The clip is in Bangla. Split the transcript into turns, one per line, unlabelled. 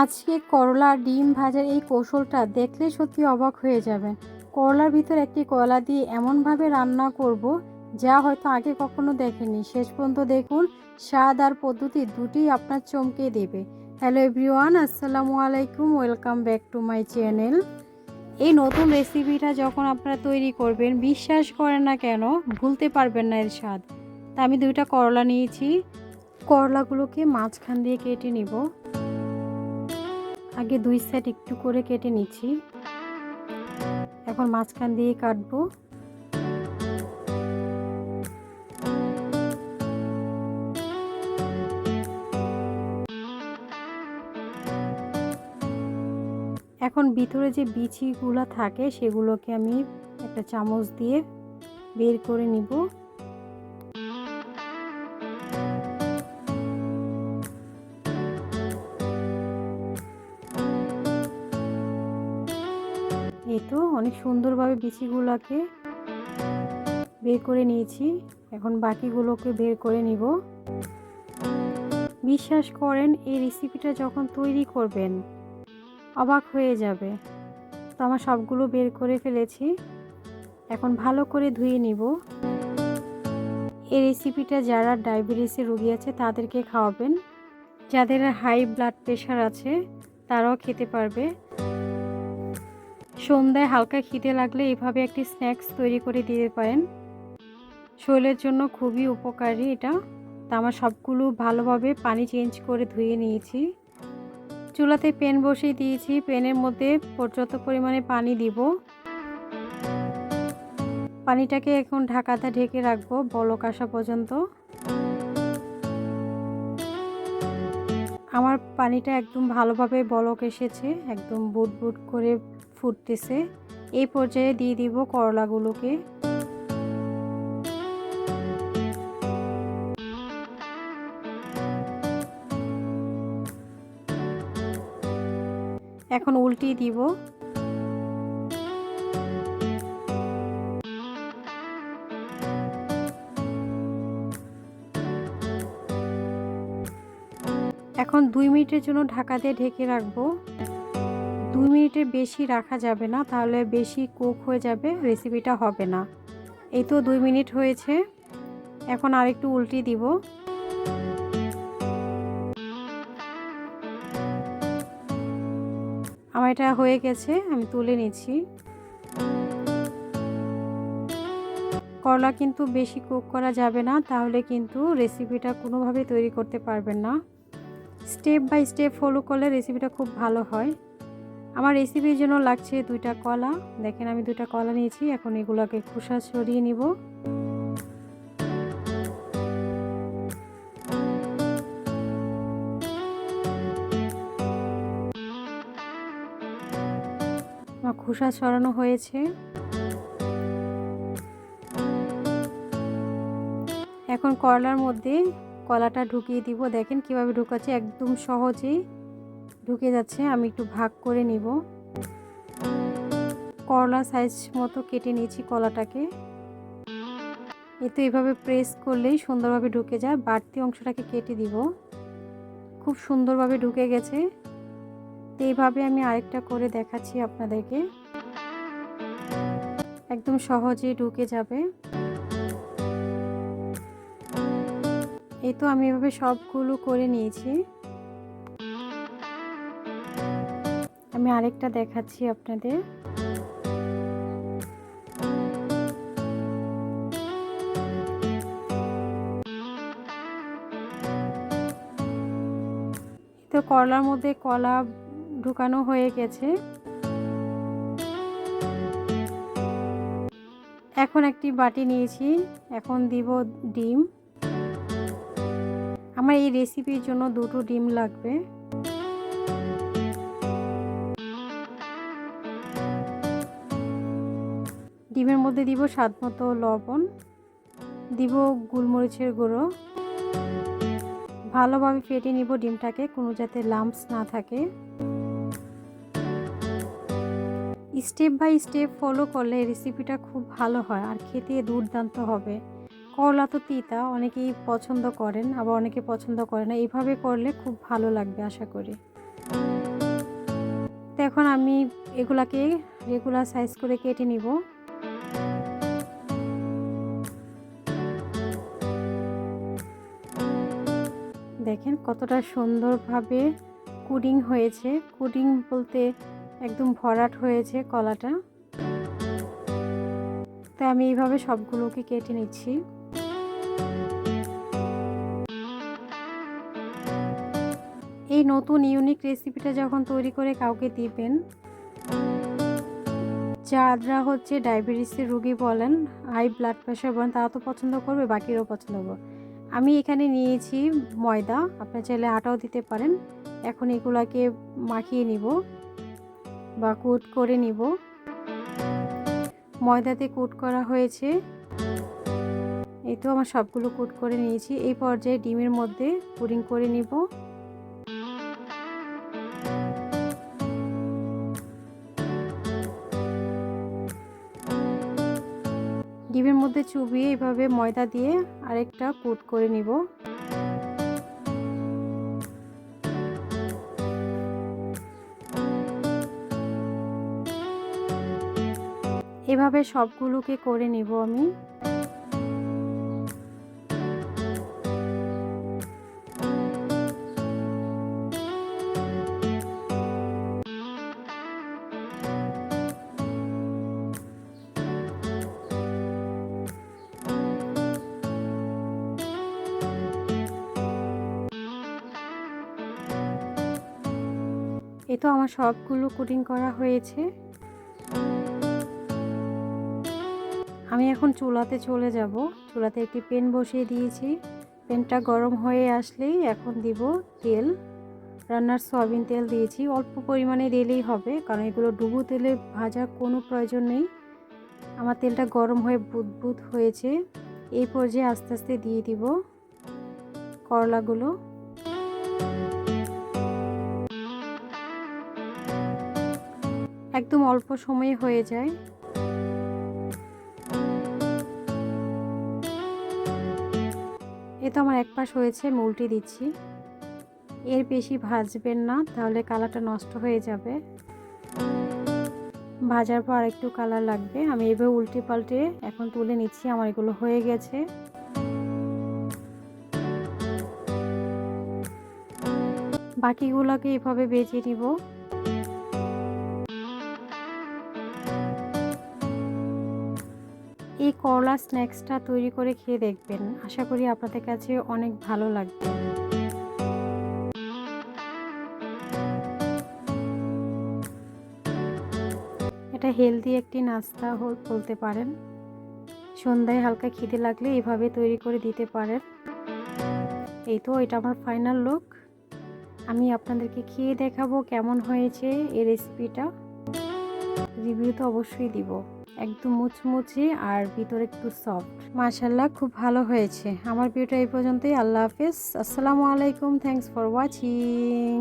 আজকে করলা ডিম ভাজার এই কৌশলটা দেখলে সত্যি অবাক হয়ে যাবেন। করলার ভিতর একটি কলা দিয়ে এমনভাবে রান্না করব যা হয়তো আগে কখনো দেখেননি। শেষ পর্যন্ত দেখুন, স্বাদ আর পদ্ধতি দুটিই আপনার চমকে দেবে। হ্যালো এভরিওয়ান, আসসালামু আলাইকুম, welcome back to my channel. এই নতুন রেসিপিটা যখন আপনারা তৈরি করবেন, বিশ্বাস করেন না কেন ভুলতে পারবেন না এর স্বাদ। তা আমি 2টা করলা নিয়েছি। করলাগুলোকে মাঝখান দিয়ে কেটে নিব। আগে 2 সাইড একটু করে কেটে নিচ্ছি, এখন মাঝখান দিয়ে কাটবো। এখন ভিতরে যে বিচিগুলো থাকে সেগুলোকে আমি একটা চামচ দিয়ে বের করে নিব। এই তো অনেক সুন্দরভাবে বিচিগুলোকে বের করে নিয়েছি, এখন বাকিগুলোকে বের করে নিব। বিশ্বাস করেন, এই রেসিপিটা যখন তৈরি করবেন অবাক হয়ে যাবে। তো আমার সবগুলো বের করে ফেলেছি, এখন ভালো করে ধুয়ে নিব। এই রেসিপিটা যারা ডায়াবেটিসের রোগী আছে তাদেরকে খাওয়াবেন, যাদের হাই ব্লাড প্রেশার আছে তারাও খেতে পারবে। সন্ধ্যায় হালকা খিদে লাগলে এভাবে একটি স্ন্যাক্স তৈরি করে দিতে পারেন, শরীরের জন্য খুবই উপকারী এটা। তা আমার সবগুলো ভালোভাবে পানি চেঞ্জ করে ধুয়ে নিয়েছি। চুলাতে প্যান বসিয়ে দিয়েছি, প্যানের মধ্যে পর্যাপ্ত পরিমাণে পানি দিব। পানিটাকে এখন ঢাকাতে ঢেকে রাখবো বলক আসা পর্যন্ত। আমার পানিটা একদম ভালোভাবে বলক এসেছে, একদম বুট বুট করে ফুটতেছে। এই পর্যায়ে দিয়ে দিব করলাগুলোকে। এখন উল্টিয়ে দিব। এখন 2 মিনিটের জন্য ঢাকা দিয়ে ঢেকে রাখবো। 2 মিনিটের বেশি রাখা যাবে না, তাহলে বেশি কুক হয়ে যাবে, রেসিপিটা হবে না। এই তো 2 মিনিট হয়েছে, এখন আরেকটু উল্টিয়ে দিব। আমার এটা হয়ে গেছে, আমি তুলে নিচ্ছি। করলা কিন্তু বেশি কুক করা যাবে না, তাহলে কিন্তু রেসিপিটা কোনোভাবেই তৈরি করতে পারবেন না। স্টেপ বাই স্টেপ ফলো করলে রেসিপিটা খুব ভালো হয়। আমার রেসিপির জন্য লাগছে 2টা কলা। দেখেন আমি 2টা কলা নিয়েছি, এখন এগুলোকে খোসা ছড়িয়ে নিব। আমার খোসা ছড়ানো হয়েছে। এখন করলার মধ্যে কলাটা ঢুকিয়ে দিব। দেখেন কিভাবে ঢুকাচ্ছে, একদম সহজেই ঢুকে যাচ্ছে। আমি একটু ভাগ করে নিব। করলা সাইজ মতো কেটে নিয়েছি কলাটাকে। এই তো এভাবে প্রেস করলেই সুন্দরভাবে ঢুকে যায়। বাড়তি অংশটাকে কেটে দিব। খুব সুন্দরভাবে ঢুকে গেছে। তো এইভাবে আমি আরেকটা করে দেখাচ্ছি আপনাদেরকে, একদম সহজেই ঢুকে যাবে। এই তো আমি এভাবে সবগুলো করে নিয়েছি। আমি আরেকটা দেখাচ্ছি আপনাদের। তো করলার মধ্যে কলা ঢুকানো হয়ে গেছে। এখন একটি বাটি নিয়েছি, এখন দিব ডিম। আমার এই রেসিপির জন্য 2টো ডিম লাগবে। ডিমের মধ্যে দিব স্বাদমতো লবণ, দিব গোলমরিচের গুঁড়ো। ভালোভাবে ফেটে নিব ডিমটাকে, কোনো যাতে লাম্পস না থাকে। স্টেপ বাই স্টেপ ফলো করলে রেসিপিটা খুব ভালো হয় আর খেতে দুর্দান্ত হবে। করলা তো তিতা, অনেকেই পছন্দ করেন, আবার অনেকে পছন্দ করে না। এইভাবে করলে খুব ভালো লাগবে আশা করি। তো এখন আমি এগুলাকে রেগুলার সাইজ করে কেটে নিব। দেখেন কতটা সুন্দরভাবে কুডিং হয়েছে। কুডিং বলতে একদম ভরাট হয়েছে কলাটা। তাই আমি এইভাবে সবগুলোকে কেটে নিচ্ছি। এই নতুন ইউনিক রেসিপিটা যখন তৈরি করে কাউকে দিবেন, যারা হচ্ছে ডায়াবেটিসের রোগী বলেন, হাই ব্লাড প্রেশার বলেন, তারা তো পছন্দ করবে, বাকিরাও পছন্দ করবে। আমি এখানে নিয়েছি ময়দা, আপনারা চাইলে আটাও দিতে পারেন। এখন এগুলাকে মাখিয়ে নিব বা কোট করে নিব। ময়দাতে কোট করা হয়েছে। এই তো আমার সবগুলো কোট করে নিয়েছি। এই পর্যায়ে ডিমের মধ্যে পুডিং করে নিব। ডিমের মধ্যে চুবিয়ে এভাবে ময়দা দিয়ে আরেকটা কোট করে নিব। এভাবে সবগুলোকে করে নিব আমি। এই তো আমার সবগুলো কোটিং করা হয়েছে। আমি এখন চুলাতে চলে যাব। চুলাতে একটি প্যান বসিয়ে দিয়েছি। প্যানটা গরম হয়ে আসলেই এখন দিব তেল। রান্নার সয়াবিন তেল দিয়েছি, অল্প পরিমাণে দিলেই হবে, কারণ এগুলো ডুবো তেলে ভাজার কোনো প্রয়োজন নেই। আমার তেলটা গরম হয়ে বুদবুদ হয়েছে। এই পর্যায়ে আস্তে আস্তে দিয়ে দিব করলাগুলো। একদম অল্প সময়ে হয়ে যায়। এ তো আমার এক পাশ হয়েছে, আমি উল্টে দিচ্ছি। এর বেশি ভাজবেন না, তাহলে কালারটা নষ্ট হয়ে যাবে। ভাজার পর একটু কালার লাগবে। আমি এভাবে উল্টে পাল্টে এখন তুলে নিচ্ছি। আমার এগুলো হয়ে গেছে। বাকিগুলোকে এভাবে ভেজে নিব। এই করলা স্ন্যাক্সটা তৈরি করে খেয়ে দেখবেন, আশা করি আপনাদের কাছে অনেক ভালো লাগবে। এটা হেলদি একটি নাস্তা বলতে পারেন। সন্ধ্যায় হালকা খিদে লাগলে এভাবে তৈরি করে দিতে পারেন। এই তো এটা আমার ফাইনাল লুক। আমি আপনাদেরকে খেয়ে দেখাবো কেমন হয়েছে এই রেসিপিটা। রিভিউ তো অবশ্যই দিব। একদম মুচমুচে আর ভিতরে একটু সফট। মাশাআল্লাহ, খুব ভালো হয়েছে। আমার ভিডিওটা এই পর্যন্তই। আল্লাহ হাফেজ, আসসালামু আলাইকুম, থ্যাংকস ফর ওয়াচিং।